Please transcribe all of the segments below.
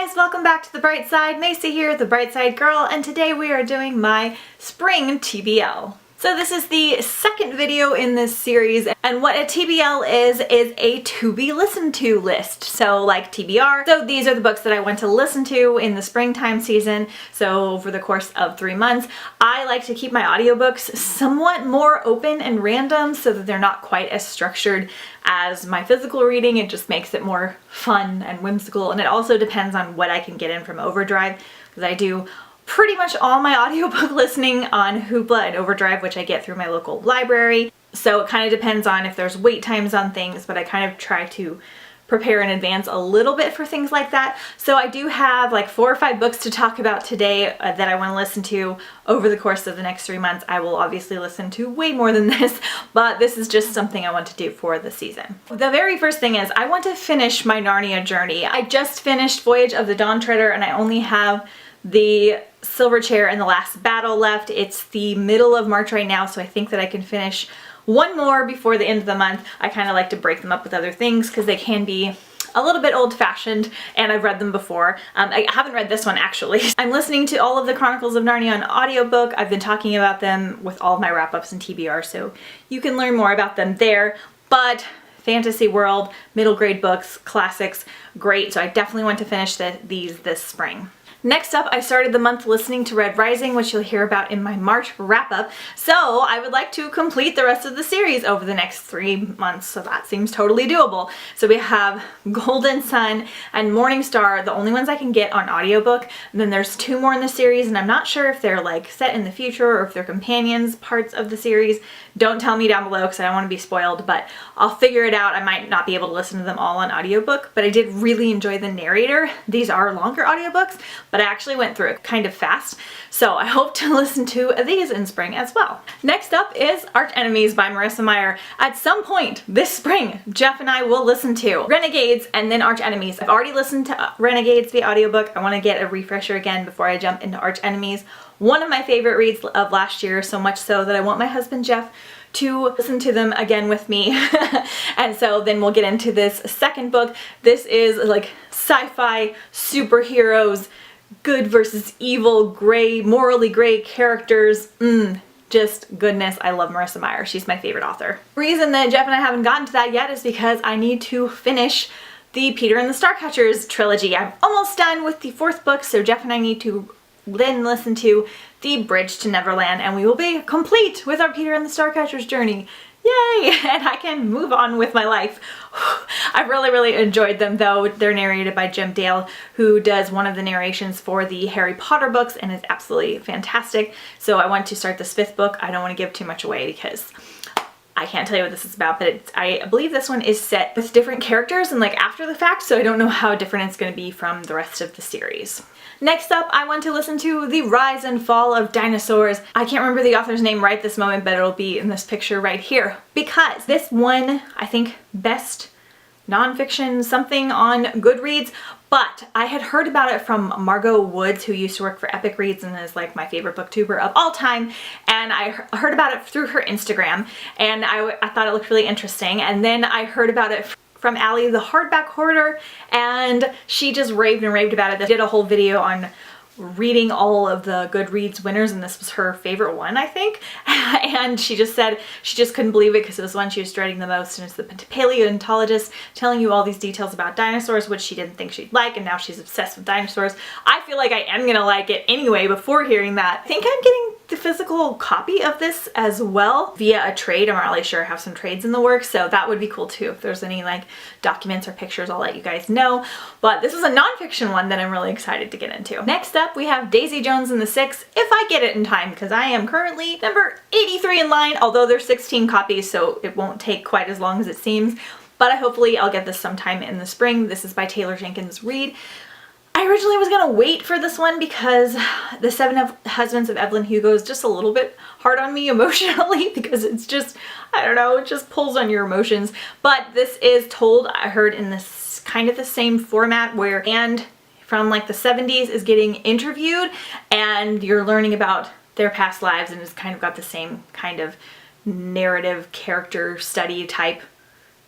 guys, welcome back to The Bright Side. Macy here, the Bright Side Girl, and today we are doing my spring TBL. So this is the second video in this series, and what a TBL is a to be listened to list. So like TBR. So these are the books that I want to listen to in the springtime season. So over the course of 3 months, I like to keep my audiobooks somewhat more open and random so that they're not quite as structured as my physical reading. It just makes it more fun and whimsical, and it also depends on what I can get in from Overdrive, because I do pretty much all my audiobook listening on Hoopla and Overdrive, which I get through my local library. So it kind of depends on if there's wait times on things, but I kind of try to prepare in advance a little bit for things like that. So I do have like 4 or 5 books to talk about today that I want to listen to over the course of the next 3 months. I will obviously listen to way more than this, but this is just something I want to do for the season. The very first thing is I want to finish my Narnia Journey. I just finished Voyage of the Dawn Treader and I only have the Silver Chair and the Last Battle left. It's the middle of March right now, so I think that I can finish one more before the end of the month. I kind of like to break them up with other things because they can be a little bit old-fashioned, and I've read them before. I haven't read this one actually. I'm listening to all of the Chronicles of Narnia on audiobook. I've been talking about them with all of my wrap-ups and TBR, so you can learn more about them there. But fantasy world, middle grade books, classics, great. So I definitely want to finish these this spring. Next up, I started the month listening to Red Rising, which you'll hear about in my March wrap-up. So I would like to complete the rest of the series over the next 3 months, so that seems totally doable. So we have Golden Sun and Morning Star, the only ones I can get on audiobook. And then there's 2 more in the series, and I'm not sure if they're like set in the future or if they're companions parts of the series. Don't tell me down below because I don't want to be spoiled, but I'll figure it out. I might not be able to listen to them all on audiobook, but I did really enjoy the narrator. These are longer audiobooks, but I actually went through it kind of fast, so I hope to listen to these in spring as well. Next up is Arch Enemies by Marissa Meyer. At some point this spring, Jeff and I will listen to Renegades and then Arch Enemies. I've already listened to Renegades, the audiobook. I want to get a refresher again before I jump into Arch Enemies. One of my favorite reads of last year, so much so that I want my husband Jeff to listen to them again with me. And so then we'll get into this second book. This is like sci-fi superheroes, good versus evil, gray, morally gray characters. Just goodness. I love Marissa Meyer. She's my favorite author. The reason that Jeff and I haven't gotten to that yet is because I need to finish the Peter and the Starcatchers trilogy. I'm almost done with the 4th book, so Jeff and I need to then listen to The Bridge to Neverland, and we will be complete with our Peter and the Starcatchers journey. Yay! And I can move on with my life. I've really enjoyed them though. They're narrated by Jim Dale, who does one of the narrations for the Harry Potter books and is absolutely fantastic. So I want to start this 5th book. I don't want to give too much away because I can't tell you what this is about, but I believe this one is set with different characters and like after the fact, so I don't know how different it's going to be from the rest of the series. Next up, I want to listen to The Rise and Fall of Dinosaurs. I can't remember the author's name right this moment, but it'll be in this picture right here, because this won, I think, best nonfiction something on Goodreads, but I had heard about it from Margot Woods, who used to work for Epic Reads and is like my favorite booktuber of all time, and I heard about it through her Instagram, and I thought it looked really interesting, and then I heard about it from Allie the Hardback Hoarder, and she just raved and raved about it. They did a whole video on reading all of the Goodreads winners, and this was her favorite one, I think. And she just said she just couldn't believe it because it was one she was dreading the most, and it's the paleontologist telling you all these details about dinosaurs, which she didn't think she'd like, and now she's obsessed with dinosaurs. I feel like I am gonna like it anyway before hearing that. I think I'm getting the physical copy of this as well via a trade. I'm not really sure. I have some trades in the works, so that would be cool too. If there's any like documents or pictures, I'll let you guys know. But this is a nonfiction one that I'm really excited to get into. Next up, we have Daisy Jones and the Six, if I get it in time, because I am currently number 83 in line, although there's 16 copies, so it won't take quite as long as it seems. But hopefully I'll get this sometime in the spring. This is by Taylor Jenkins Reid. I originally was gonna wait for this one because The Seven Husbands of Evelyn Hugo is just a little bit hard on me emotionally because it's just, I don't know, it just pulls on your emotions. But this is told, I heard, in this kind of the same format where Anne from like the 70s is getting interviewed and you're learning about their past lives, and it's kind of got the same kind of narrative character study type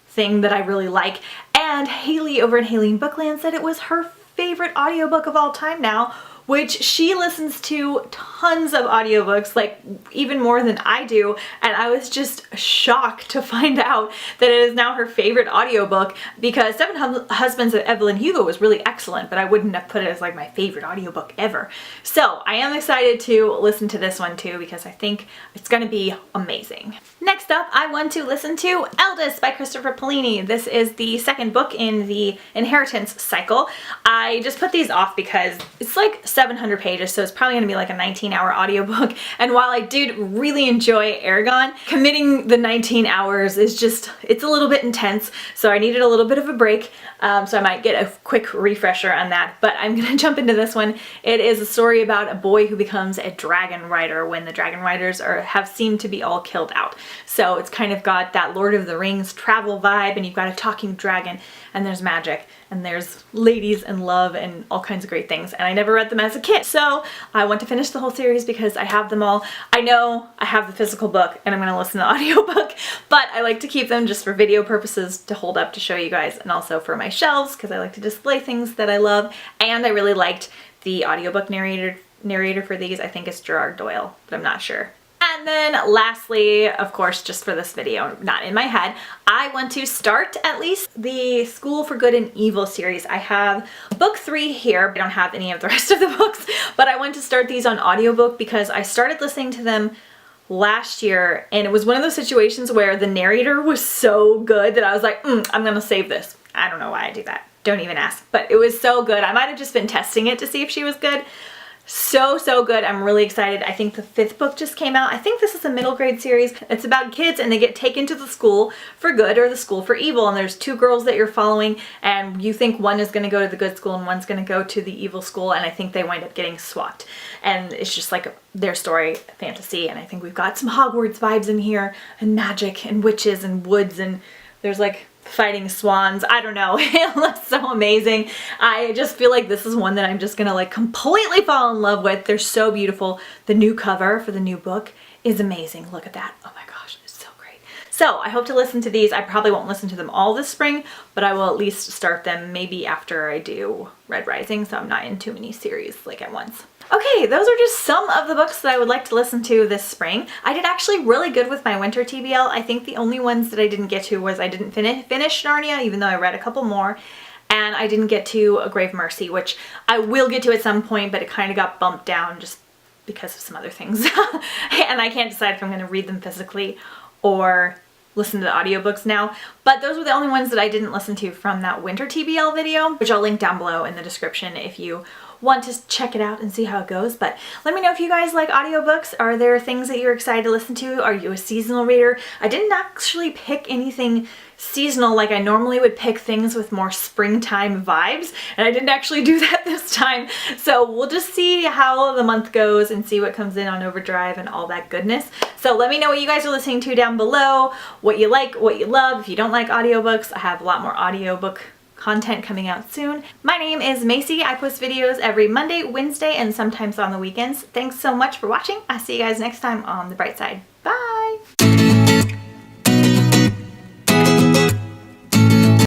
thing that I really like. And Haley over at Haley in Bookland said it was her favorite audiobook of all time now, which she listens to tons of audiobooks, like even more than I do, and I was just shocked to find out that it is now her favorite audiobook, because Seven Husbands of Evelyn Hugo was really excellent, but I wouldn't have put it as like my favorite audiobook ever. So I am excited to listen to this one too, because I think it's gonna be amazing. Next up, I want to listen to Elvis by Christopher Paolini. This is the second book in the Inheritance cycle. I just put these off because it's like 700 pages, so it's probably gonna be like a 19-hour audiobook. And while I did really enjoy Aragon, committing the 19 hours is just, it's a little bit intense, so I needed a little bit of a break, so I might get a quick refresher on that. But I'm gonna jump into this one. It is a story about a boy who becomes a dragon rider when the dragon riders have seemed to be all killed out. So it's kind of got that Lord of the Rings travel vibe, and you've got a talking dragon, and there's magic, and there's ladies and love and all kinds of great things. And I never read them as a kid, so I want to finish the whole series because I have them all. I know I have the physical book and I'm gonna listen to the audiobook, but I like to keep them just for video purposes to hold up to show you guys, and also for my shelves because I like to display things that I love. And I really liked the audiobook narrator for these. I think it's Gerard Doyle, but I'm not sure. And then lastly, of course, just for this video, not in my head, I want to start at least the School for Good and Evil series. I have book 3 here. I don't have any of the rest of the books, but I want to start these on audiobook because I started listening to them last year, and it was one of those situations where the narrator was so good that I was like, I'm gonna save this. I don't know why I do that. Don't even ask. But it was so good. I might have just been testing it to see if she was good. So good. I'm really excited. I think the 5th book just came out. I think this is a middle grade series. It's about kids and they get taken to the school for good or the school for evil, and there's 2 girls that you're following, and you think one is going to go to the good school and one's going to go to the evil school, and I think they wind up getting swapped. And it's just like their story fantasy, and I think we've got some Hogwarts vibes in here, and magic and witches and woods, and there's like fighting swans. I don't know. It looks so amazing. I just feel like this is one that I'm just gonna like completely fall in love with. They're so beautiful. The new cover for the new book is amazing. Look at that. Oh my gosh, it's so great. So I hope to listen to these. I probably won't listen to them all this spring, but I will at least start them maybe after I do Red Rising, so I'm not in too many series like at once. Okay, those are just some of the books that I would like to listen to this spring. I did actually really good with my winter TBL. I think the only ones that I didn't get to was I didn't finish Narnia, even though I read a couple more, and I didn't get to A Grave Mercy, which I will get to at some point, but it kind of got bumped down just because of some other things. And I can't decide if I'm going to read them physically or listen to the audiobooks now. But those were the only ones that I didn't listen to from that winter TBL video, which I'll link down below in the description if you want to check it out and see how it goes. But let me know if you guys like audiobooks. Are there things that you're excited to listen to? Are you a seasonal reader? I didn't actually pick anything seasonal like I normally would pick things with more springtime vibes, and I didn't actually do that this time. So we'll just see how the month goes and see what comes in on Overdrive and all that goodness. So let me know what you guys are listening to down below, what you like, what you love. If you don't like audiobooks, I have a lot more audiobook content coming out soon. My name is Macy. I post videos every Monday, Wednesday, and sometimes on the weekends. Thanks so much for watching. I'll see you guys next time on The Bright Side. Bye!